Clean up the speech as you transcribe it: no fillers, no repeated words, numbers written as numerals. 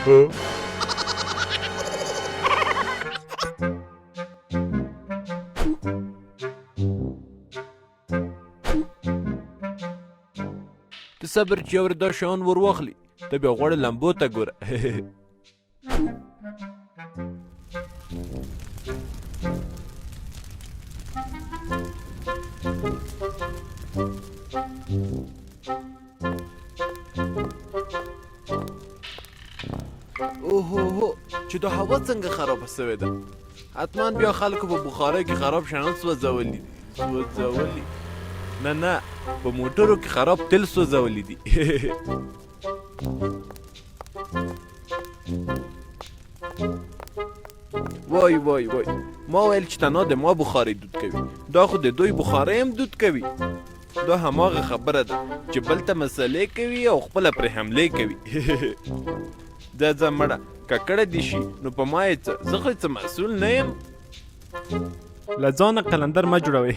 ته صبر چې یو دا شان ور واخلي ته بیا غواړې لمبو ته ګوره. اوهو چې دا هوا څنګه خرابه سوې ده. حتما بیا خلکو په بخارۍ کې خراب شیان سوځولي دي. نه په موټرو کې خراب تل سوځولي دي. وای ما ویل چې تنها د ما بخارۍ دود کوي، دا خو د دوی بخارۍ هم دود کوي. دا هماغه خبره ده چې بل ته مسئلې کوي او خپله پرې حملې کوي. ځه مړه ککړه دې شي نو په ما یې څه، زه خو څه مسؤل نه یم. له ځانه قلندر مه جوړوئ.